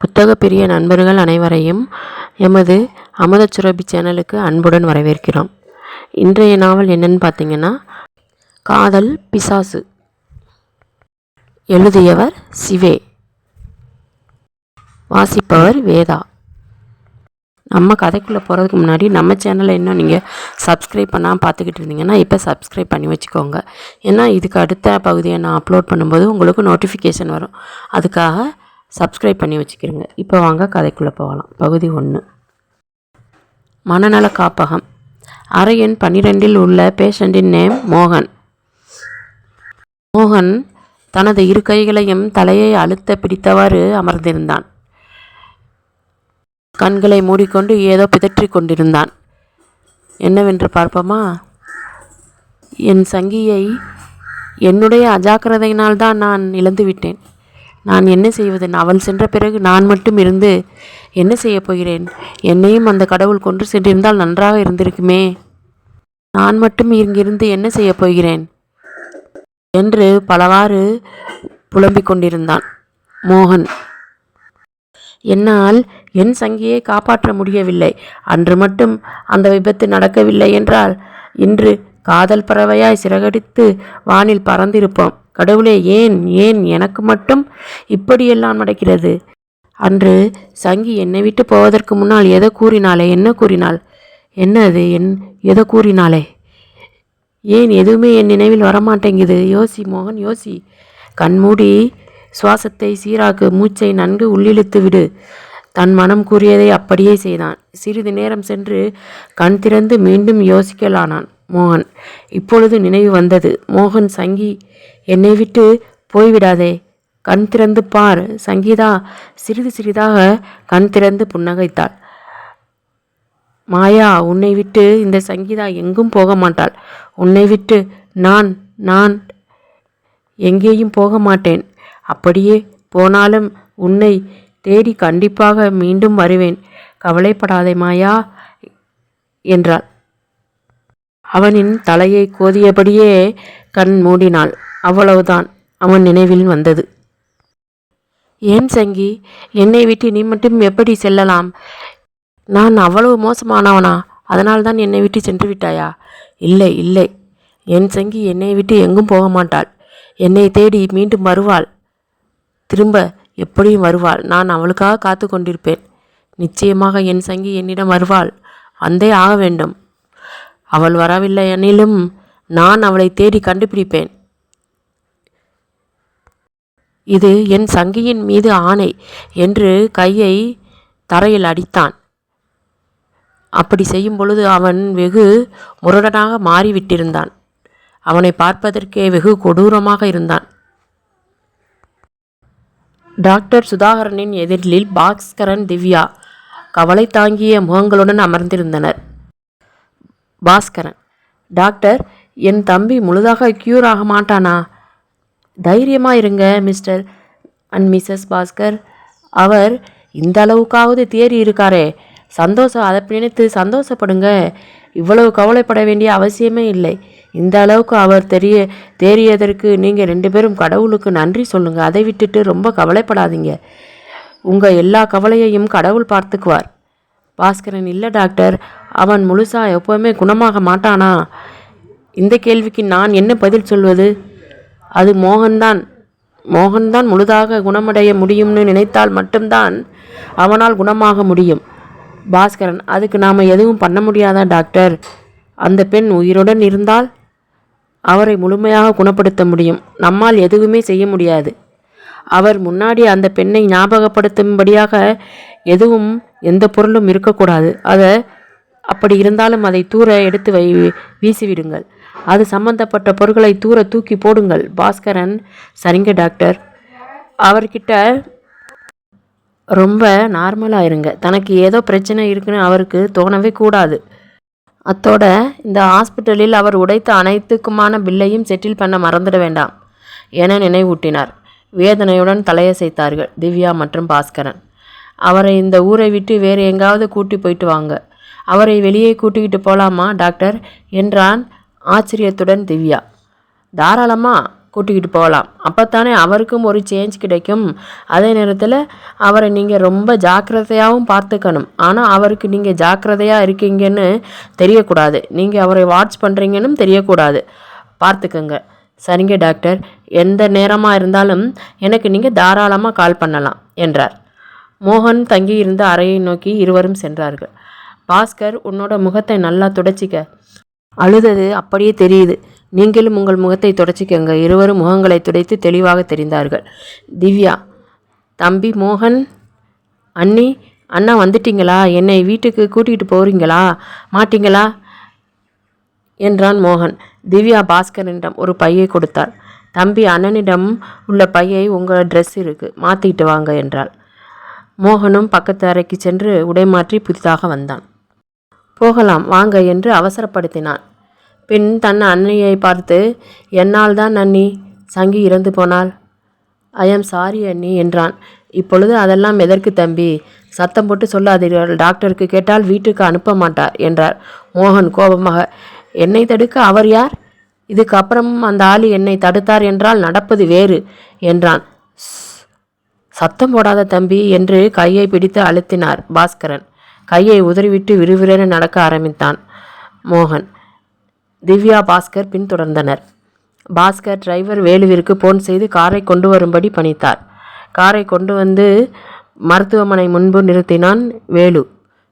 புத்தக பிரிய நண்பர்கள் அனைவரையும் எமது அமுதச்சுரபி சேனலுக்கு அன்புடன் வரவேற்கிறோம். இன்றைய நாவல் என்னன்னு பார்த்தீங்கன்னா, காதல் பிசாசு. எழுதியவர் சிவே. வாசிப்பவர் வேதா. நம்ம கதைக்குள்ளே போகிறதுக்கு முன்னாடி நம்ம சேனலை இன்னும் நீங்கள் சப்ஸ்கிரைப் பண்ணாமல் பார்த்துக்கிட்டு இருந்தீங்கன்னா இப்போ சப்ஸ்கிரைப் பண்ணி வச்சுக்கோங்க. ஏன்னா இதுக்கு அடுத்த பகுதியை நான் அப்லோட் பண்ணும்போது உங்களுக்கு நோட்டிஃபிகேஷன் வரும். அதுக்காக சப்ஸ்கிரைப் பண்ணி வச்சுக்கிறோங்க. இப்போ வாங்க கதைக்குள்ளே போகலாம். பகுதி 1. மனநல காப்பகம். அறை எண் 12 உள்ள பேஷண்டின் நேம் மோகன். மோகன் தனது இரு கைகளையும் தலையை அழுத்த பிடித்தவாறு அமர்ந்திருந்தான். கண்களை மூடிக்கொண்டு ஏதோ பிதற்றிக் கொண்டிருந்தான். என்னவென்று பார்ப்போமா? என் சங்கியை என்னுடைய அஜாக்கிரதையினால்தான் நான் இழந்துவிட்டேன். நான் என்ன செய்வது? அவள் சென்ற பிறகு நான் மட்டும் இருந்து என்ன செய்யப் போகிறேன்? என்னையும் அந்த கடவுள் கொன்று சென்றிருந்தால் நன்றாக இருந்திருக்குமே. நான் மட்டும் இங்கிருந்து என்ன செய்யப் போகிறேன் என்று பலவாறு புலம்பிக் கொண்டிருந்தான் மோகன். என்னால் என் சங்கியை காப்பாற்ற முடியவில்லை. அன்று மட்டும் அந்த விபத்து நடக்கவில்லை என்றால் இன்று காதல் பறவையாய் சிறகடித்து வானில் பறந்திருப்போம். கடவுளே, ஏன் ஏன் எனக்கு மட்டும் இப்படியெல்லாம் நடக்கிறது? அன்று சங்கி என்னை விட்டு போவதற்கு முன்னால் எதை கூறினாளே? என்ன கூறினாள்? என்ன அது? எதை கூறினாளே? ஏன் எதுவுமே என் நினைவில் வரமாட்டேங்குது? யோசி மோகன், யோசி. கண்மூடி சுவாசத்தை சீராக்கு. மூச்சை நன்கு உள்ளிழுத்து விடு. தன் மனம் கூறியதை அப்படியே செய்தான். சிறிது நேரம் சென்று கண் திறந்து மீண்டும் யோசிக்கலானான் மோகன். இப்பொழுது நினைவு வந்தது. மோகன், சங்கி என்னை விட்டு போய்விடாதே. கண் திறந்து பார். சங்கீதா சிறிது சிறிதாக கண் திறந்து புன்னகைத்தாள். மாயா, உன்னை விட்டு இந்த சங்கீதா எங்கும் போக மாட்டாள். உன்னை விட்டு நான் எங்கேயும் போக மாட்டேன். அப்படியே போனாலும் உன்னை தேடி கண்டிப்பாக மீண்டும் வருவேன். கவலைப்படாதே மாயா என்றாள். அவனின் தலையை கோதியபடியே கண் மூடினாள். அவ்வளவுதான் அவன் நினைவில் வந்தது. ஏன் சங்கி, என்னை விட்டு நீ மட்டும் எப்படி செல்லலாம்? நான் அவ்வளவு மோசமானவனா? அதனால்தான் என்னை விட்டு சென்று விட்டாயா? இல்லை இல்லை, என் சங்கி என்னை விட்டு எங்கும் போக மாட்டாள். என்னை தேடி மீண்டும் வருவாள். திரும்ப எப்படியும் வருவாள். நான் அவளுக்காக காத்து கொண்டிருப்பேன். நிச்சயமாக என் சங்கி என்னிடம் வருவாள். வந்தே ஆக வேண்டும். அவள் வரவில்லை எனிலும் நான் அவளை தேடி கண்டுபிடிப்பேன். இது என் சங்கியின் மீது ஆணை என்று கையை தரையில் அடித்தான். அப்படி செய்யும் பொழுது அவன் வெகு முரடனாக மாறிவிட்டிருந்தான். அவனை பார்ப்பதற்கே வெகு கொடூரமாக இருந்தான். டாக்டர் சுதாகரனின் எதிரில் பாஸ்கரன், திவ்யா கவலை தாங்கிய முகங்களுடன் அமர்ந்திருந்தனர். பாஸ்கரன்: டாக்டர், என் தம்பி முழுதாக க்யூர் ஆக மாட்டானா? தைரியமாக இருங்க மிஸ்டர் அண்ட் மிஸ்ஸஸ் பாஸ்கர். அவர் இந்த அளவுக்காவது தேறி இருக்காரே. அதை நினைத்து சந்தோஷப்படுங்க. இவ்வளவு கவலைப்பட வேண்டிய அவசியமே இல்லை. இந்த அளவுக்கு அவர் தேறியதற்கு நீங்கள் 2 பேரும் கடவுளுக்கு நன்றி சொல்லுங்கள். அதை விட்டுட்டு ரொம்ப கவலைப்படாதீங்க. உங்கள் எல்லா கவலையையும் கடவுள் பார்த்துக்குவார். பாஸ்கரன்: இல்லை டாக்டர், அவன் முழுசா எப்போவுமே குணமாக மாட்டானா? இந்த கேள்விக்கு நான் என்ன பதில் சொல்வது? அது மோகன்தான் முழுதாக குணமடைய முடியும்னு நினைத்தால் மட்டும்தான் அவனால் குணமாக முடியும். பாஸ்கரன்: அதுக்கு நாம் எதுவும் பண்ண முடியாதா டாக்டர்? அந்த பெண் உயிருடன் இருந்தால் அவரை முழுமையாக குணப்படுத்த முடியும். நம்மால் எதுவுமே செய்ய முடியாது. அவர் முன்னாடி அந்த பெண்ணை ஞாபகப்படுத்தும்படியாக எந்த பொருளும் இருக்கக்கூடாது. அப்படி இருந்தாலும் அதை தூர எடுத்து வீசிவிடுங்கள். அது சம்பந்தப்பட்ட பொருட்களை தூக்கி போடுங்கள். பாஸ்கரன்: சரிங்க டாக்டர். அவர்கிட்ட ரொம்ப நார்மலாக இருங்க. தனக்கு ஏதோ பிரச்சனை இருக்குன்னு அவருக்கு தோணவே கூடாது. அத்தோட இந்த ஹாஸ்பிட்டலில் அவர் உடைத்த அனைத்துக்குமான பில்லையும் செட்டில் பண்ண மறந்துட வேண்டாம் என நினைவூட்டினார். வேதனையுடன் தலையசைத்தார்கள் திவ்யா மற்றும் பாஸ்கரன். அவரை இந்த ஊரை விட்டு வேறு எங்காவது கூட்டி போயிட்டு வாங்க. அவரை வெளியே கூட்டிக்கிட்டு போகலாமா டாக்டர் என்றான் ஆச்சரியத்துடன் திவ்யா. தாராளமா, கூட்டிக்கிட்டு போகலாம். அப்போத்தானே அவருக்கும் ஒரு சேஞ்ச் கிடைக்கும். அதே நேரத்தில் அவரை நீங்கள் ரொம்ப ஜாக்கிரதையாகவும் பார்த்துக்கணும். ஆனால் அவருக்கு நீங்கள் ஜாக்கிரதையாக இருக்கீங்கன்னு தெரியக்கூடாது. நீங்கள் அவரை வாட்ச் பண்ணுறீங்கன்னு தெரியக்கூடாது. பார்த்துக்கங்க. சரிங்க டாக்டர், எந்த நேரமாக இருந்தாலும் எனக்கு நீங்கள் தாராளமாக கால் பண்ணலாம் என்றார். மோகன் தங்கியிருந்த அறையை நோக்கி இருவரும் சென்றார்கள். பாஸ்கர், உன்னோட முகத்தை நல்லா துடைச்சிக்க. அழுதது அப்படியே தெரியுது. நீங்களும் உங்கள் முகத்தை துடைச்சிக்கங்க. இருவரும் முகங்களை துடைத்து தெளிவாக தெரிந்தார்கள். திவ்யா, தம்பி மோகன், அண்ணி, அண்ணா வந்துட்டீங்களா? என்னை வீட்டுக்கு கூட்டிகிட்டு போகிறீங்களா மாட்டீங்களா என்றான் மோகன். திவ்யா பாஸ்கரனிடம் ஒரு பையை கொடுத்தாள். தம்பி, அண்ணனிடம் உள்ள பையை உங்கள் ட்ரெஸ் இருக்குது, மாற்றிக்கிட்டு வாங்க என்றாள். மோகனும் பக்கத்து அறைக்கு சென்று உடை மாற்றி புதிதாக வந்தான். போகலாம் வாங்க என்று அவசரப்படுத்தினான். பின் தன் அண்ணியை பார்த்து, என்னால் தான் அண்ணி சங்கி இறந்து போனாள். ஐ ஆம் சாரி அண்ணி என்றான். இப்பொழுது அதெல்லாம் எதற்கு தம்பி? சத்தம் போட்டு சொல்லாதீர்கள். டாக்டருக்கு கேட்டால் வீட்டுக்கு அனுப்ப மாட்டார் என்றார் மோகன் கோபமாக. என்னை தடுக்க அவர் யார்? இதுக்கு அப்புறம் அந்த ஆள் என்னை தடுத்தார் என்றால் நடப்பது வேறு என்றான். சத்தம் போடாத தம்பி என்று கையை பிடித்து அழுத்தினார் பாஸ்கரன். கையை உதறிவிட்டு விறுவிறென நடக்க ஆரம்பித்தான் மோகன். திவ்யா, பாஸ்கர் பின்தொடர்ந்தனர். பாஸ்கர் டிரைவர் வேலுவிற்கு போன் செய்து காரை கொண்டு வரும்படி பணித்தார். காரை கொண்டு வந்து மருத்துவமனை முன்பு நிறுத்தினான் வேலு.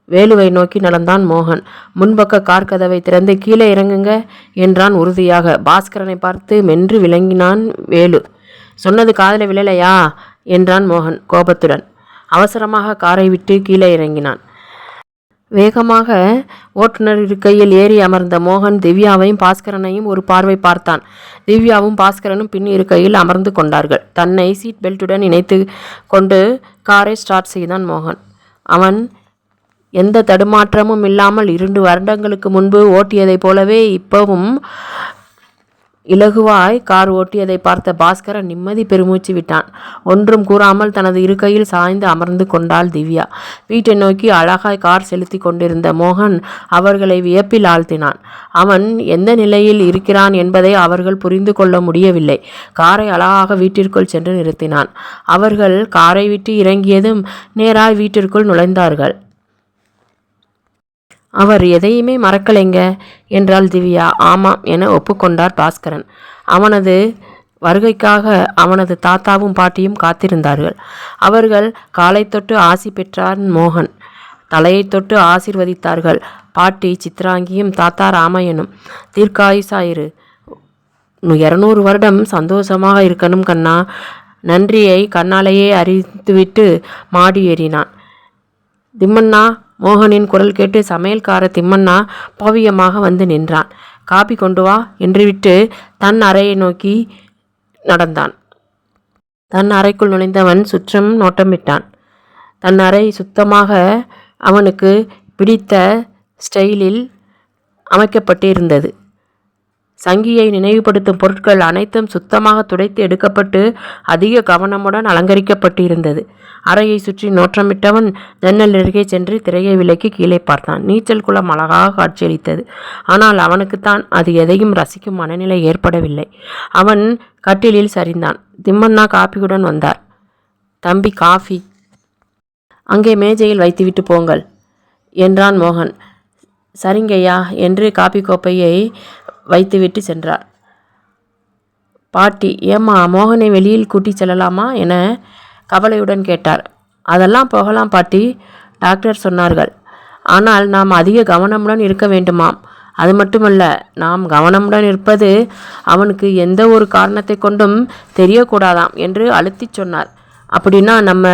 வேலுவை நோக்கி நடந்தான் மோகன். முன்பக்க கார் கதவை திறந்து கீழே இறங்குங்க என்றான் உறுதியாக. பாஸ்கரனை பார்த்து மென்று விளங்கினான் வேலு. சொன்னது காதில் விழலையா என்றான் மோகன் கோபத்துடன். அவசரமாக காரை விட்டு கீழே இறங்கினான். வேகமாக ஓட்டுநர் இருக்கையில் ஏறி அமர்ந்த மோகன் திவ்யாவையும் பாஸ்கரனையும் ஒரு பார்வை பார்த்தான். திவ்யாவும் பாஸ்கரனும் பின் இருக்கையில் அமர்ந்து கொண்டார்கள். தன்னை சீட் பெல்ட்டுடன் இணைத்து கொண்டு காரை ஸ்டார்ட் செய்தான் மோகன். அவன் எந்த தடுமாற்றமும் இல்லாமல் 2 வருடங்களுக்கு முன்பு ஓட்டியதைப் போலவே இப்பவும் இலகுவாய் கார் ஓட்டியதை பார்த்த பாஸ்கரன் நிம்மதி பெருமூச்சு விட்டான். ஒன்றும் கூறாமல் தனது இருக்கையில் சாய்ந்து அமர்ந்து கொண்டாள் திவ்யா. வீட்டை நோக்கி அழகாய் கார் செலுத்தி கொண்டிருந்த மோகன் அவர்களை வியப்பில் ஆழ்த்தினான். அவன் எந்த நிலையில் இருக்கிறான் என்பதை அவர்கள் புரிந்து கொள்ள முடியவில்லை. காரை அழகாக வீட்டிற்குள் சென்று நிறுத்தினான். அவர்கள் காரை விட்டு இறங்கியதும் நேராய் வீட்டிற்குள் நுழைந்தார்கள். அவர் எதையுமே மறக்கலைங்க என்றாள் திவ்யா. ஆமாம் என ஒப்புக்கொண்டார் பாஸ்கரன். அவனது வருகைக்காக அவனது தாத்தாவும் பாட்டியும் காத்திருந்தார்கள். அவர்கள் காலை தொட்டு ஆசி பெற்றார் மோகன். தலையை தொட்டு ஆசீர்வதித்தார்கள் பாட்டி சித்ராங்கியும் தாத்தா ராமையனும். தீர்க்காயுசாயிரு, 200 வருடம் சந்தோஷமாக இருக்கணும் கண்ணா. நன்றியை கண்ணாலேயே அறிந்துவிட்டு மாடி ஏறினான். திம்மண்ணா, மோகனின் குரல் கேட்டு சமையல்கார திம்மண்ணா பவியமாக வந்து நின்றான். காபி கொண்டு வா என்றுவிட்டு தன் அறையை நோக்கி நடந்தான். தன் அறைக்குள் நுழைந்தவன் சுற்றம் நோட்டமிட்டான். தன் அறை சுத்தமாக அவனுக்கு பிடித்த ஸ்டைலில் அமைக்கப்பட்டிருந்தது. சங்கியை நினைவுபடுத்தும் பொருட்கள் அனைத்தும் சுத்தமாக துடைத்து எடுக்கப்பட்டு அதிக கவனமுடன் அலங்கரிக்கப்பட்டிருந்தது. அறையை சுற்றி நோற்றமிட்டவன் ஜன்னல் அருகே சென்று திரையை விலக்கி கீழே பார்த்தான். நீச்சல் குளம் அழகாக காட்சியளித்தது. ஆனால் அவனுக்குத்தான் அது எதையும் ரசிக்கும் மனநிலை ஏற்படவில்லை. அவன் கட்டிலில் சரிந்தான். திம்மண்ணா காபியுடன் வந்தார். தம்பி, காஃபி அங்கே மேஜையில் வைத்துவிட்டு போங்கள் என்றான் மோகன். சரிங்கய்யா என்று காபி கோப்பையை வைத்துவிட்டு சென்றார். பாட்டி, ஏம்மா மோகனை வெளியில் கூட்டி செல்லலாமா என கவலையுடன் கேட்டார். அதெல்லாம் போகலாம் பாட்டி, டாக்டர் சொன்னார்கள். ஆனால் நாம் அதிக கவனமுடன் இருக்க வேண்டுமாம். அது மட்டுமல்ல, நாம் கவனமுடன் இருப்பது அவனுக்கு எந்த ஒரு காரணத்தை கொண்டும் தெரியக்கூடாதாம் என்று அழுத்தி சொன்னார். அப்படின்னா நம்ம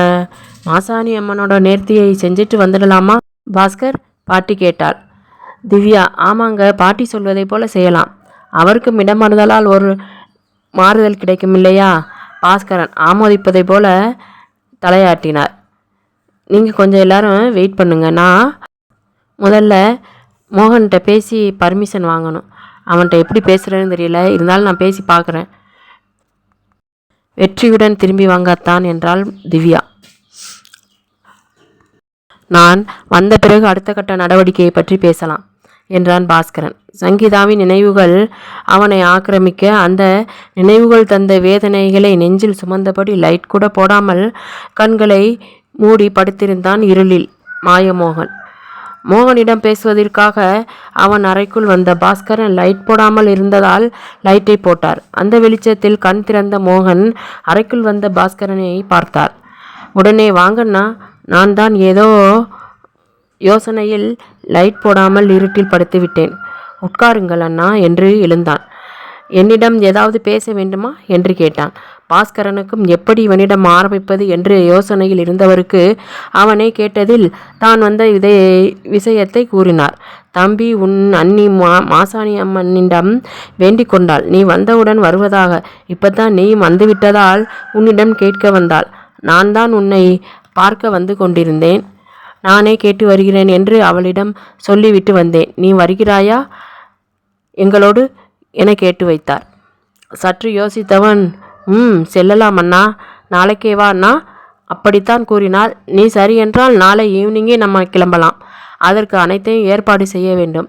மாசாணி அம்மனோட நேர்த்தியை செஞ்சுட்டு வந்துடலாமா பாஸ்கர்? பாட்டி கேட்டாள். திவ்யா, ஆமாங்க, பாட்டி சொல்வதை போல செய்யலாம். அவருக்கும் இடமாறுதலால் ஒரு மாறுதல் கிடைக்கும் இல்லையா? பாஸ்கரன் ஆமோதிப்பதை போல தலையாட்டினார். நீங்கள் கொஞ்சம் எல்லாரும் வெயிட் பண்ணுங்க. நான் முதல்ல மோகன்கிட்ட பேசி பர்மிஷன் வாங்கணும். அவன்கிட்ட எப்படி பேசுகிறேன்னு தெரியல, இருந்தாலும் நான் பேசி பார்க்குறேன். வெற்றியுடன் திரும்பி வாங்கத்தான் என்றாள் திவ்யா. நான் வந்த பிறகு அடுத்த கட்ட நடவடிக்கையை பற்றி பேசலாம். என்றான் பாஸ்கரன். சங்கீதாவின் நினைவுகள் அவனை ஆக்கிரமிக்க, அந்த நினைவுகள் தந்த வேதனைகளை நெஞ்சில் சுமந்தபடி லைட் கூட போடாமல் கண்களை மூடி படுத்திருந்தான் இருளில் மாயமோகன். மோகனிடம் பேசுவதற்காக அவன் அறைக்குள் வந்த பாஸ்கரன் லைட் போடாமல் இருந்ததால் லைட்டை போட்டார். அந்த வெளிச்சத்தில் கண் திறந்த மோகன் அறைக்குள் வந்த பாஸ்கரனை பார்த்தார். உடனே, வாங்கண்ணா, நான் தான் ஏதோ யோசனையில் லைட் போடாமல் இருட்டில் படுத்து விட்டேன். உட்காருங்கள் அண்ணா என்று எழுந்தான். என்னிடம் ஏதாவது பேச வேண்டுமா என்று கேட்டான். பாஸ்கரனுக்கும் எப்படி இவனிடம் ஆரம்பிப்பது என்று யோசனையில் இருந்தவருக்கு அவனை கேட்டதில் தான் வந்த விஷயத்தை கூறினார். தம்பி, உன் அண்ணி மாசாணி அம்மனிடம் வேண்டிக் கொண்டாள். நீ வந்தவுடன் வருவதாக. இப்பதான் நீயும் வந்துவிட்டதால் உன்னிடம் கேட்க வந்தாள். நான் தான் உன்னை பார்க்க வந்து கொண்டிருந்தேன். நானே கேட்டு வருகிறேன் என்று அவளிடம் சொல்லிவிட்டு வந்தேன். நீ வருகிறாயா எங்களோடு என கேட்டு வைத்தார். சற்று யோசித்தவன், செல்லலாம் அண்ணா, நாளைக்கே வா அண்ணா. அப்படித்தான் கூறினாள். நீ சரி என்றால் நாளை ஈவினிங்கே நம்ம கிளம்பலாம். அதற்கு அனைத்தையும் ஏற்பாடு செய்ய வேண்டும்.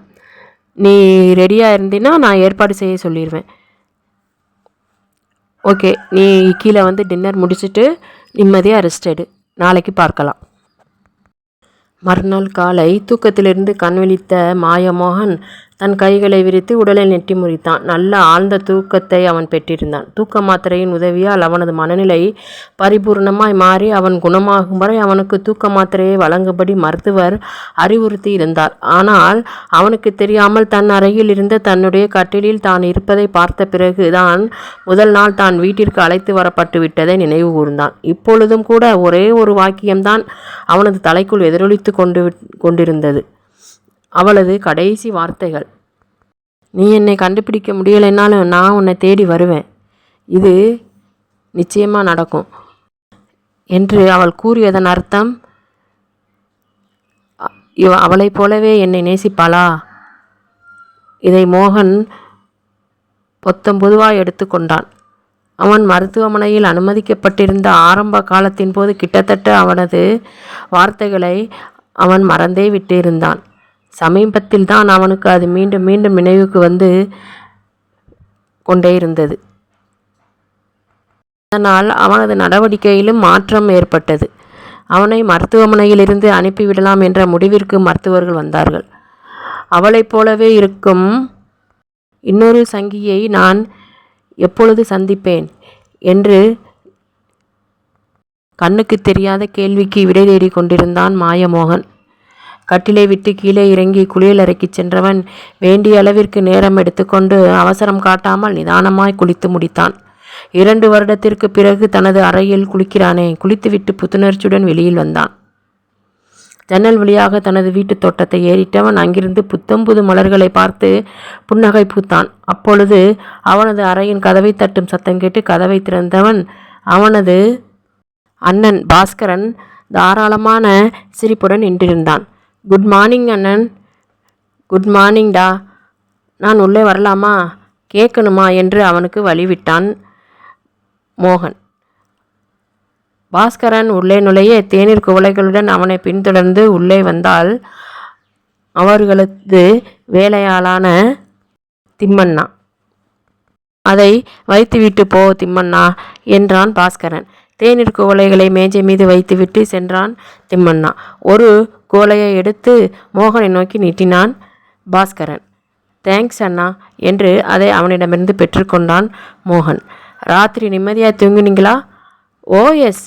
நீ ரெடியாக இருந்தீன்னா நான் ஏற்பாடு செய்ய சொல்லிடுவேன். ஓகே, நீ கீழே வந்து டின்னர் முடிச்சுட்டு நிம்மதியாக ரெஸ்ட் எடு. நாளைக்கு பார்க்கலாம். மறுநாள் காலை தூக்கத்திலிருந்து கண் விழித்த மாயமோகன் தன் கைகளை விரித்து உடலை நெட்டி முறித்தான். நல்ல ஆழ்ந்த தூக்கத்தை அவன் பெற்றிருந்தான். தூக்க மாத்திரையின் உதவியால் அவனது மனநிலை பரிபூர்ணமாய் மாறி அவன் குணமாகும் வரை அவனுக்கு தூக்க மாத்திரையை வழங்கும்படி மருத்துவர் அறிவுறுத்தி இருந்தார். ஆனால் அவனுக்கு தெரியாமல் தன் அறையில் இருந்த தன்னுடைய கட்டிலில் தான் இருப்பதை பார்த்த பிறகு தான் முதல் நாள் தான் வீட்டிற்கு அழைத்து வரப்பட்டு விட்டதை நினைவு கூர்ந்தான். இப்பொழுதும் கூட ஒரே ஒரு வாக்கியம்தான் அவனது தலைக்குள் எதிரொலித்து கொண்டிருந்தது. அவளது கடைசி வார்த்தைகள், நீ என்னை கண்டுபிடிக்க முடியலைன்னாலும் நான் உன்னை தேடி வருவேன். இது நிச்சயமாக நடக்கும் என்று அவள் கூறியதன் அர்த்தம், அவளைப் போலவே என்னை நேசிப்பாளா? இதை மோகன் பொதுவாக எடுத்துக்கொண்டான். அவன் மருத்துவமனையில் அனுமதிக்கப்பட்டிருந்த ஆரம்ப காலத்தின் போது கிட்டத்தட்ட அவனது வார்த்தைகளை அவன் மறந்தே விட்டிருந்தான். சமீபத்தில் தான் அவனுக்கு அது மீண்டும் மீண்டும் நினைவுக்கு வந்து கொண்டே இருந்தது. அதனால் அவனது நடவடிக்கையிலும் மாற்றம் ஏற்பட்டது. அவனை மருத்துவமனையிலிருந்து அனுப்பிவிடலாம் என்ற முடிவிற்கு மருத்துவர்கள் வந்தார்கள். அவளைப் போலவே இருக்கும் இன்னொரு சங்கியை நான் எப்பொழுது சந்திப்பேன் என்று கண்ணுக்கு தெரியாத கேள்விக்கு விடை தேடி கொண்டிருந்தான் மாயமோகன். கட்டிலை விட்டு கீழே இறங்கி குளியலறைக்கு சென்றவன் வேண்டிய அளவிற்கு நேரம் எடுத்துக்கொண்டு அவசரம் காட்டாமல் நிதானமாய் குளித்து முடித்தான். 2 வருடத்திற்கு பிறகு தனது அறையில் குளிக்கிறானே, குளித்துவிட்டு புத்துணர்ச்சியுடன் வெளியில் வந்தான். ஜன்னல் வழியாக தனது வீட்டு தோட்டத்தை ஏறிட்டவன் அங்கிருந்து புத்தம்புது மலர்களை பார்த்து புன்னகை பூத்தான். அப்பொழுது அவனது அறையின் கதவை தட்டும் சத்தம் கேட்டு கதவை திறந்தவன் அவனது அண்ணன் பாஸ்கரன் தாராளமான சிரிப்புடன் நின்றிருந்தான். குட் மார்னிங் அண்ணன். குட் மார்னிங்டா. நான் உள்ளே வரலாமா, கேட்கணுமா என்று அவனுக்கு வழிவிட்டான் மோகன். பாஸ்கரன் உள்ளே நுழைய தேநீர் குவளைகளுடன் அவனை பின்தொடர்ந்து உள்ளே வந்தால் அவர்களது வேலையாளான திம்மண்ணா. அதை வைத்துவிட்டு போ திம்மண்ணா என்றான் பாஸ்கரன். தேநீர் குவளைகளை மேஜை மீது வைத்துவிட்டு சென்றான் திம்மண்ணா. ஒரு குவளையை எடுத்து மோகனை நோக்கி நீட்டினான் பாஸ்கரன். தேங்க்ஸ் அண்ணா என்று அதை அவனிடமிருந்து பெற்றுக்கொண்டான் மோகன். ராத்திரி நிம்மதியாக தூங்கினீங்களா? ஓ எஸ்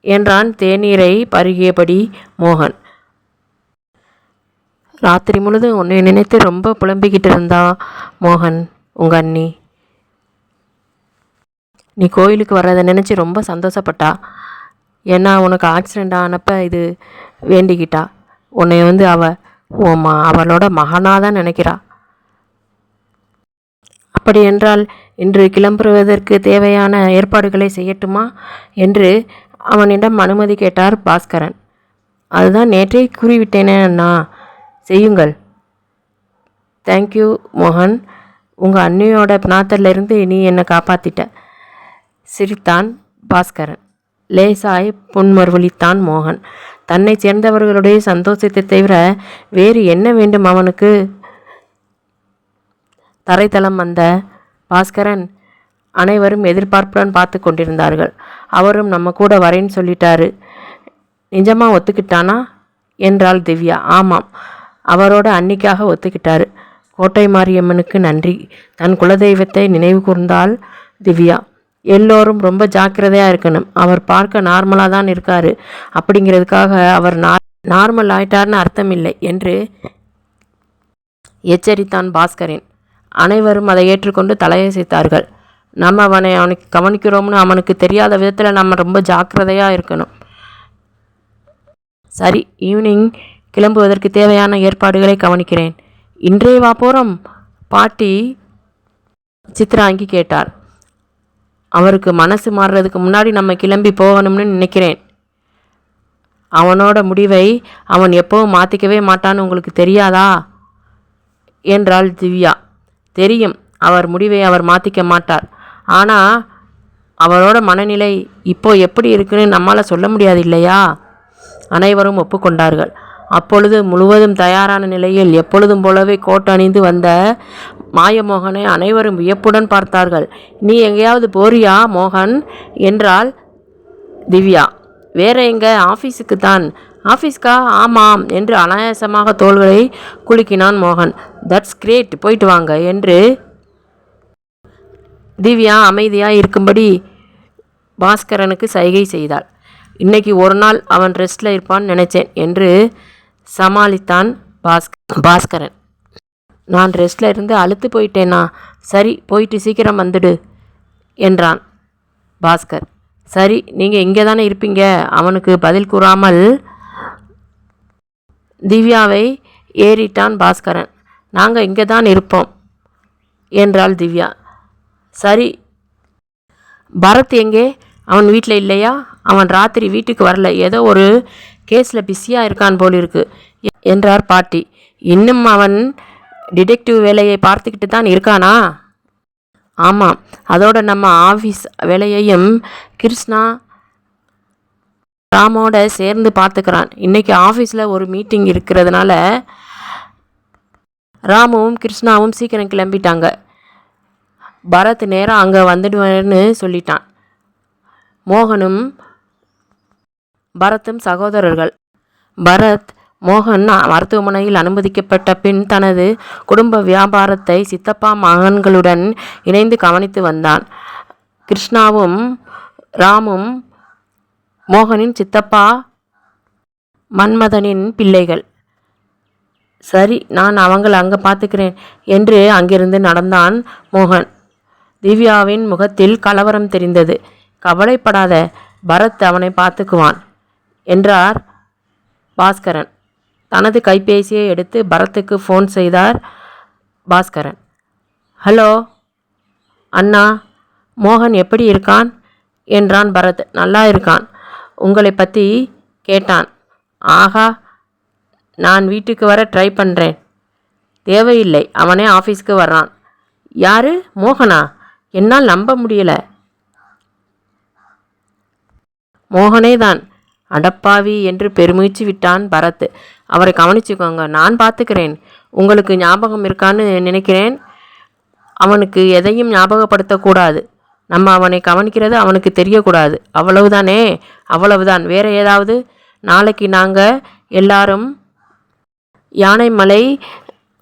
என்றான் தேநீரை பருகியபடி மோகன். ராத்திரி முழுதும் உன்னை நினைத்து ரொம்ப புலம்பிக்கிட்டு இருந்தா மோகன் உங்கள் அண்ணி. நீ கோயிலுக்கு வர்றதை நினச்சி ரொம்ப சந்தோஷப்பட்டா. ஏன்னா உனக்கு ஆக்சிடெண்ட் ஆனப்போ இது வேண்டிக்கிட்டா. உன்னை அவளோட மகனாக தான் நினைக்கிறா. அப்படி என்றால் இன்று கிளம்புவதற்கு தேவையான ஏற்பாடுகளை செய்யட்டுமா என்று அவனிடம் அனுமதி கேட்டார் பாஸ்கரன். அதுதான் நேற்றே கூறிவிட்டேனே அண்ணா, செய்யுங்கள். தேங்க்யூ மோகன். உங்கள் அண்ணியோட பிணாத்திலிருந்து நீ என்னை காப்பாற்றிட்ட சிரித்தான் பாஸ்கரன். லேசாய் புன்மறுவளித்தான் மோகன். தன்னை சேர்ந்தவர்களுடைய சந்தோஷத்தை தவிர வேறு என்ன வேண்டும் அவனுக்கு? தரைத்தளம் வந்த பாஸ்கரன் அனைவரும் எதிர்பார்ப்புடன் பார்த்து கொண்டிருந்தார்கள். அவரும் நம்ம கூட வரேன்னு சொல்லிட்டாரு. நிஜமா ஒத்துக்கிட்டானா என்றாள் திவ்யா. ஆமாம், அவரோட அன்னிக்காக ஒத்துக்கிட்டாரு. கோட்டை மாரியம்மனுக்கு நன்றி. தன் குலதெய்வத்தை நினைவு கூர்ந்தாள் திவ்யா. எல்லோரும் ரொம்ப ஜாக்கிரதையாக இருக்கணும். அவர் பார்க்க நார்மலாக தான் இருக்காரு. அப்படிங்கிறதுக்காக அவர் நார்மல் ஆயிட்டார்னு அர்த்தம் இல்லை என்று எச்சரித்தான் பாஸ்கரன். அனைவரும் அதை ஏற்றுக்கொண்டு தலையசைத்தார்கள். நம்ம அவனுக்கு கவனிக்கிறோம்னு அவனுக்கு தெரியாத விதத்தில் நம்ம ரொம்ப ஜாக்கிரதையாக இருக்கணும். சரி, ஈவினிங் கிளம்புவதற்கு தேவையான ஏற்பாடுகளை கவனிக்கிறேன். இன்றே வா போகிறோம்? பாட்டி சித்ராங்கி கேட்டார். அவருக்கு மனசு மாறுறதுக்கு முன்னாடி நம்ம கிளம்பி போகணும்னு நினைக்கிறேன். அவனோட முடிவை அவன் எப்போவும் மாற்றிக்கவே மாட்டான்னு உங்களுக்கு தெரியாதா என்றாள் திவ்யா. தெரியும், அவர் முடிவை அவர் மாற்றிக்க மாட்டார். ஆனால் அவரோட மனநிலை இப்போ எப்படி இருக்குன்னு நம்மளால் சொல்ல முடியாது இல்லையா? அனைவரும் ஒப்புக்கொண்டார்கள். அப்பொழுது முழுவதும் தயாரான நிலையில் எப்பொழுதும் போலவே கோட் அணிந்து வந்த மாயமோகனை அனைவரும் வியப்புடன் பார்த்தார்கள். நீ எங்கேயாவது போறியா மோகன் என்றாள் திவ்யா. வேற எங்க? ஆஃபீஸுக்கு தான். ஆஃபீஸ்க்கா? ஆமாம் என்று அனாயாசமாக தோள்களை குலுக்கினான் மோகன். தட்ஸ் கிரேட், போயிட்டு வாங்க என்று திவ்யா அமைதியாக இருக்கும்படி பாஸ்கரனுக்கு சைகை செய்தாள். இன்னைக்கு ஒரு நாள் அவன் ரெஸ்ட்டில் இருப்பான்னு நினச்சேன் என்று சமாளித்தான் பாஸ்கரன். நான் ரெஸ்ட்டில் இருந்து அழுத்து போயிட்டேனா? சரி, போயிட்டு சீக்கிரம் வந்துடு என்றான் பாஸ்கர். சரி, நீங்கள் இங்கே தானே இருப்பீங்க? அவனுக்கு பதில் கூறாமல் திவ்யாவை ஏறிட்டான் பாஸ்கரன். நாங்கள் இங்கே தான் இருப்போம் என்றாள் திவ்யா. சரி, பரத் எங்கே? அவன் வீட்டில் இல்லையா? அவன் ராத்திரி வீட்டுக்கு வரல, ஏதோ ஒரு கேஸில் பிஸியாக இருக்கான் போல் இருக்கு என்றார் பாட்டி. இன்னும் அவன் டிடெக்டிவ் வேலையை பார்த்துக்கிட்டு தான் இருக்கானா? ஆமாம், அதோட நம்ம ஆஃபீஸ் வேலையையும் கிருஷ்ணா ராமோட சேர்ந்து பார்த்துக்கிறான். இன்றைக்கி ஆஃபீஸில் ஒரு மீட்டிங் இருக்கிறதுனால ராமுவும் கிருஷ்ணாவும் சீக்கிரம் கிளம்பிட்டாங்க. பரத் நேரம் அங்கே வந்துடுவேன்னு சொல்லிட்டான். மோகனும் பரத்தும் சகோதரர்கள். பரத் மோகன் மருத்துவமனையில் அனுமதிக்கப்பட்ட பின் தனது குடும்ப வியாபாரத்தை சித்தப்பா மகன்களுடன் இணைந்து கவனித்து வந்தான். கிருஷ்ணாவும் ராமும் மோகனின் சித்தப்பா மன்மதனின் பிள்ளைகள். சரி, நான் அவங்களை அங்கே பார்த்துக்கிறேன் என்று அங்கிருந்து நடந்தான் மோகன். திவ்யாவின் முகத்தில் கலவரம் தெரிந்தது. கவலைப்படாத, பரத் அவனை பார்த்துக்குவான் என்றார் பாஸ்கரன். தனது கைபேசியை எடுத்து பரத்துக்கு ஃபோன் செய்தார் பாஸ்கரன். ஹலோ அண்ணா, மோகன் எப்படி இருக்கான் என்றான் பரத். நல்லா இருக்கான். உங்களை பற்றி கேட்டான். ஆஹா, நான் வீட்டுக்கு வர ட்ரை பண்ணுறேன். தேவையில்லை, அவனே ஆஃபீஸ்க்கு வர்றான். யாரு? மோகனா? என்னால் நம்ப முடியலை. மோகனே தான். அடப்பாவி என்று பெருமூச்சு விட்டான் பரத். அவரை கவனிச்சுக்கோங்க, நான் பார்த்துக்கிறேன். உங்களுக்கு ஞாபகம் இருக்கான்னு நினைக்கிறேன். அவனுக்கு எதையும் ஞாபகப்படுத்தக்கூடாது. நம்ம அவனை கவனிக்கிறது அவனுக்கு தெரியக்கூடாது. அவ்வளவுதானே? அவ்வளவுதான். வேற ஏதாவது? நாளைக்கு நாங்கள் எல்லாரும் யானைமலை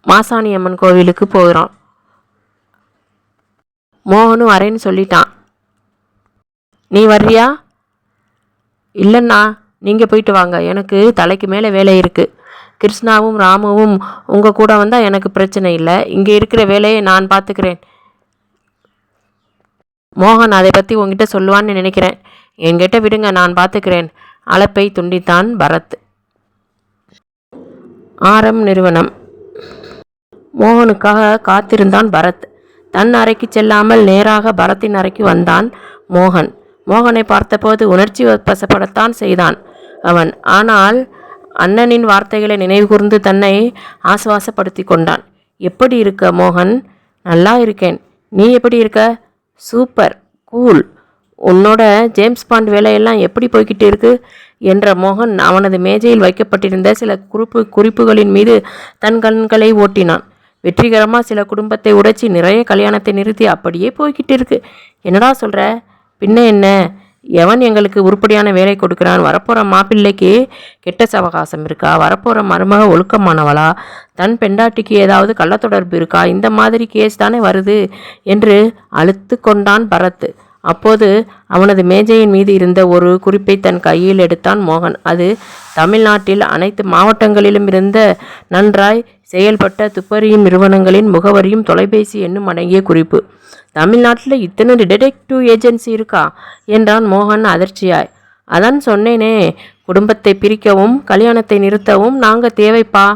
மாசாணி அம்மன் கோவிலுக்கு போகிறோம். மோகனும் வரேன்னு சொல்லிட்டான். நீ வர்றியா? இல்லைண்ணா, நீங்கள் போயிட்டு வாங்க. எனக்கு தலைக்கு மேலே வேலை இருக்குது. கிருஷ்ணாவும் ராமுவும் உங்கள் கூட வந்தால் எனக்கு பிரச்சனை இல்லை. இங்கே இருக்கிற வேலையை நான் பார்த்துக்கிறேன். மோகன் அதை பற்றி உங்ககிட்ட சொல்லுவான்னு நினைக்கிறேன். என்கிட்ட விடுங்க, நான் பார்த்துக்கிறேன். அழைப்பை துண்டித்தான் பரத். ஆரம் நிறுவனம். மோகனுக்காக காத்திருந்தான் பரத். தன் அறைக்கு செல்லாமல் நேராக பரத்தின் அறைக்கு வந்தான் மோகன். மோகனை பார்த்தபோது உணர்ச்சி வசப்படத்தான் செய்தான் அவன். ஆனால் அண்ணனின் வார்த்தைகளை நினைவுகூர்ந்து தன்னை ஆசுவாசப்படுத்தி கொண்டான். எப்படி இருக்க மோகன்? நல்லா இருக்கேன். நீ எப்படி இருக்க? Super, cool. உன்னோட ஜேம்ஸ் பாண்ட் வேலையெல்லாம் எப்படி போய்கிட்டு இருக்கு என்ற மோகன் அவனது மேஜையில் வைக்கப்பட்டிருந்த சில குறிப்புகளின் மீது தன் கண்களை ஓட்டினான். வெற்றிகரமாக சில குடும்பத்தை உடைச்சி நிறைய கல்யாணத்தை நிறுத்தி அப்படியே போய்கிட்டு இருக்கு. என்னடா சொல்கிற? பின்ன என்ன? எவன் எங்களுக்கு உருப்படியான வேலை கொடுக்குறான்? வரப்போகிற மாப்பிள்ளைக்கு கெட்ட சவகாசம் இருக்கா? வரப்போகிற மருமக ஒழுக்கமானவளா? தன் பெண்டாட்டிக்கு ஏதாவது கள்ளத்தொடர்பு இருக்கா? இந்த மாதிரி கேஸ் தானே வருது என்று அழுத்து கொண்டான் பரத். அப்போது அவனது மேஜையின் மீது இருந்த ஒரு குறிப்பை தன் கையில் எடுத்தான் மோகன். அது தமிழ்நாட்டில் அனைத்து மாவட்டங்களிலும் இருந்த நன்றாய் செயல்பட்ட துப்பறியும் நிறுவனங்களின் முகவரியும் தொலைபேசி எண்ணும் அடங்கிய குறிப்பு. தமிழ்நாட்டில் இத்தனை டிடெக்டிவ் ஏஜென்சி இருக்கா என்றான் மோகன் அதிர்ச்சியாய். அதான் சொன்னேனே, குடும்பத்தை பிரிக்கவும் கல்யாணத்தை நிறுத்தவும் நாங்கள் தேவைப்பா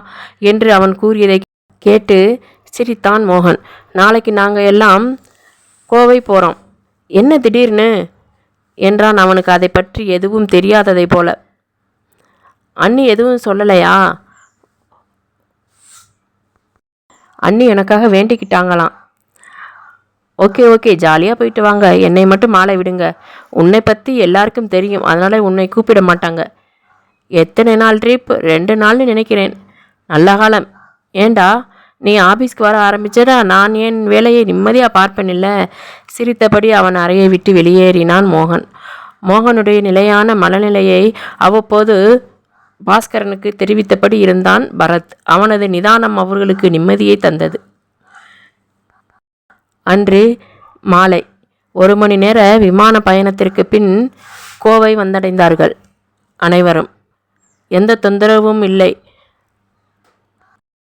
என்று அவன் கூறியதை கேட்டு சிரித்தான் மோகன். நாளைக்கு நாங்கள் எல்லாம் கோவை போகிறோம். என்ன திடீர்னு என்றான் அவனுக்கு அதை பற்றி எதுவும் தெரியாததை போல. அண்ணி எதுவும் சொல்லலையா? அண்ணி எனக்காக வேண்டிக்கிட்டாங்களாம். ஓகே ஜாலியாக போயிட்டு வாங்க. என்னை மட்டும் மாலை விடுங்க. உன்னை பற்றி எல்லாருக்கும் தெரியும், அதனால் உன்னை கூப்பிட மாட்டாங்க. எத்தனை நாள் ட்ரிப்? 2 நாள்னு நினைக்கிறேன். நல்ல காலம். ஏண்டா நீ ஆஃபீஸ்க்கு வர ஆரம்பிச்சடா? நான் என் வேலையை நிம்மதியாக பார்ப்பேனில்ல. சிரித்தபடி அவன் அறையை விட்டு வெளியேறினான் மோகன். மோகனுடைய நிலையான மனநிலையை அவ்வப்போது பாஸ்கரனுக்கு தெரிவித்தபடி இருந்தான் பரத். அவனது நிதானம் அவர்களுக்கு நிம்மதியை தந்தது. அன்று மாலை 1 மணி நேர விமான பயணத்திற்கு பின் கோவை வந்தடைந்தார்கள் அனைவரும். எந்த தொந்தரவும் இல்லை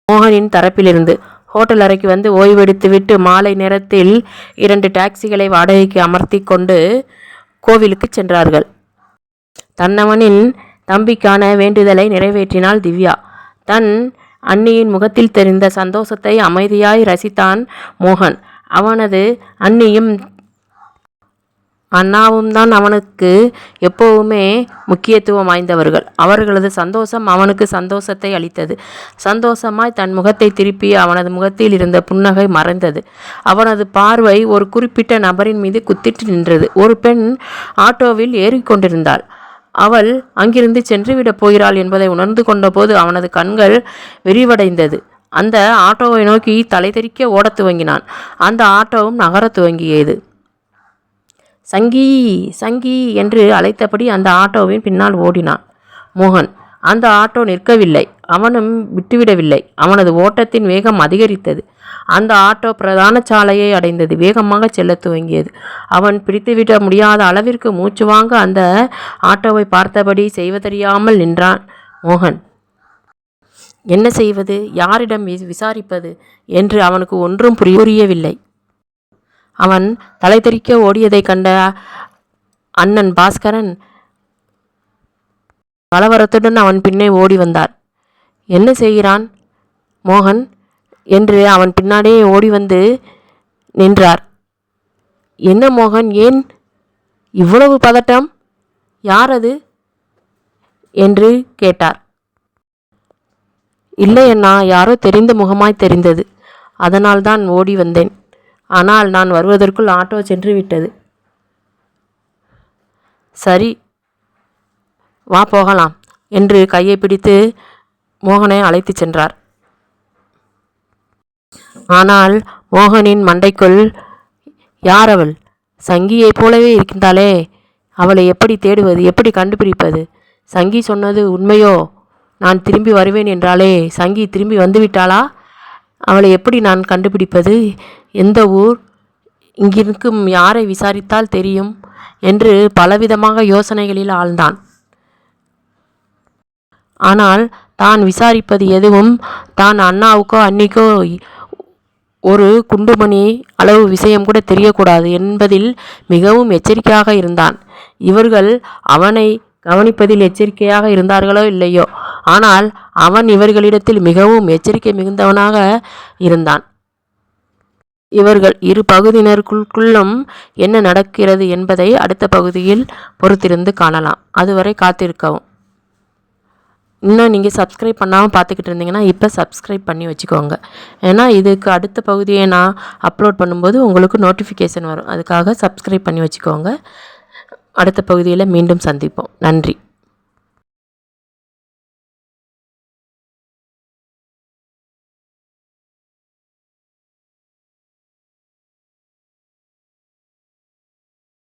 மோகனின் தரப்பிலிருந்து. ஹோட்டல் அறைக்கு வந்து ஓய்வெடுத்துவிட்டு மாலை நேரத்தில் 2 டாக்ஸிகளை வாடகைக்கு அமர்த்தி கொண்டு கோவிலுக்கு சென்றார்கள். தன்னவனின் தம்பிக்கான வேண்டுதலை நிறைவேற்றினாள் திவ்யா. தன் அண்ணியின் முகத்தில் தெரிந்த சந்தோஷத்தை அமைதியாய் ரசித்தான் மோகன். அவனது அண்ணியும் அண்ணாவும் தான் அவனுக்கு எப்போவுமே முக்கியத்துவம் வாய்ந்தவர்கள். அவர்களது சந்தோஷம் அவனுக்கு சந்தோஷத்தை அளித்தது. சந்தோஷமாய் தன் முகத்தை திருப்பி அவனது முகத்தில் இருந்த புன்னகை மறைந்தது. அவனது பார்வை ஒரு குறிப்பிட்ட நபரின் மீது குத்திட்டு நின்றது. ஒரு பெண் ஆட்டோவில் ஏறிக்கொண்டிருந்தாள். அவள் அங்கிருந்து சென்றுவிடப் போகிறாள் என்பதை உணர்ந்து கொண்டபோது அவனது கண்கள் விரிவடைந்தது. அந்த ஆட்டோவை நோக்கி தலை தெறிக்க ஓடத் துவங்கினான். அந்த ஆட்டோவும் நகரத் துவங்கியது. சங்கி என்று அழைத்தபடி அந்த ஆட்டோவின் பின்னால் ஓடினான் மோகன். அந்த ஆட்டோ நிற்கவில்லை, அவனும் விட்டுவிடவில்லை. அவனது ஓட்டத்தின் வேகம் அதிகரித்தது. அந்த ஆட்டோ பிரதான சாலையை அடைந்தது. வேகமாக செல்ல துவங்கியது. அவன் பிடித்துவிட முடியாத அளவிற்கு மூச்சு வாங்க அந்த ஆட்டோவை பார்த்தபடி செய்வதறியாமல் நின்றான் மோகன். என்ன செய்வது, யாரிடம் விசாரிப்பது என்று அவனுக்கு ஒன்றும் புரியவில்லை. அவன் தலை தெறிக்க ஓடியதை கண்ட அண்ணன் பாஸ்கரன் கலவரத்துடன் அவன் பின்னே ஓடி வந்தார். என்ன செய்கிறான் மோகன் என்று அவன் பின்னாடியே ஓடி வந்து நின்றார். என்ன மோகன், ஏன் இவ்வளவு பதட்டம்? யார் அது என்று கேட்டார். இல்லை அண்ணா, யாரோ தெரிந்த முகமாய் தெரிந்தது, அதனால் தான் ஓடி வந்தேன். ஆனால் நான் வருவதற்குள் ஆட்டோ சென்று விட்டது. சரி வா போகலாம் என்று கையை பிடித்து மோகனை அழைத்து சென்றார். ஆனால் மோகனின் மண்டைக்குள், யார் அவள்? சங்கியைப் போலவே இருக்கின்றாளே, அவளை எப்படி தேடுவது, எப்படி கண்டுபிடிப்பது? சங்கி சொன்னது உண்மையோ? நான் திரும்பி வருவேன் என்றாலே, சங்கி திரும்பி வந்துவிட்டாளா? அவளை எப்படி நான் கண்டுபிடிப்பது? எந்த ஊர்? இங்கிருக்கும் யாரை விசாரித்தால் தெரியும் என்று பலவிதமாக யோசனைகளில் ஆழ்ந்தான். ஆனால் தான் விசாரிப்பது எதுவும் தான் அண்ணாவுக்கோ அன்னிக்கோ ஒரு குண்டுமணி அளவு விஷயம் கூட தெரியக்கூடாது என்பதில் மிகவும் எச்சரிக்கையாக இருந்தான். இவர்கள் அவனை கவனிப்பதில் எச்சரிக்கையாக இருந்தார்களோ இல்லையோ, ஆனால் அவன் இவர்களிடத்தில் மிகவும் எச்சரிக்கை மிகுந்தவனாக இருந்தான். இவர்கள் இரு பகுதியினருக்குள்ளும் என்ன நடக்கிறது என்பதை அடுத்த பகுதியில் பொறுத்திருந்து காணலாம். அதுவரை காத்திருக்கவும். இன்னும் நீங்கள் சப்ஸ்கிரைப் பண்ணாமல் பார்த்துக்கிட்டு இருந்தீங்கன்னா இப்போ சப்ஸ்கிரைப் பண்ணி வச்சுக்கோங்க. ஏன்னா இதுக்கு அடுத்த பகுதியை நான் அப்லோட் பண்ணும்போது உங்களுக்கு நோட்டிஃபிகேஷன் வரும். அதுக்காக சப்ஸ்கிரைப் பண்ணி வச்சுக்கோங்க. அடுத்த பகுதியில் மீண்டும் சந்திப்போம். நன்றி.